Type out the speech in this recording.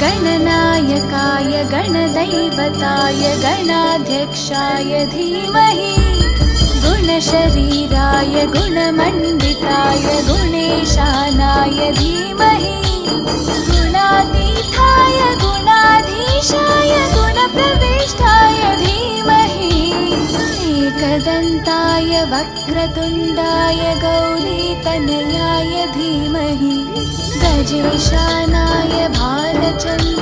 गणनायकाय गणदैवताय गणाध्यक्षाय धीमहि गुणशरीराय गुणमण्डिताय गुणेशानाय धीमहि गुणातीताय गुणाधीशाय गुणप्रविष्टाय धीमहि एकदन्ताय वक्रतुण्डाय गौरीतनयाय धीमहि गजेशानाय भालचन्द्राय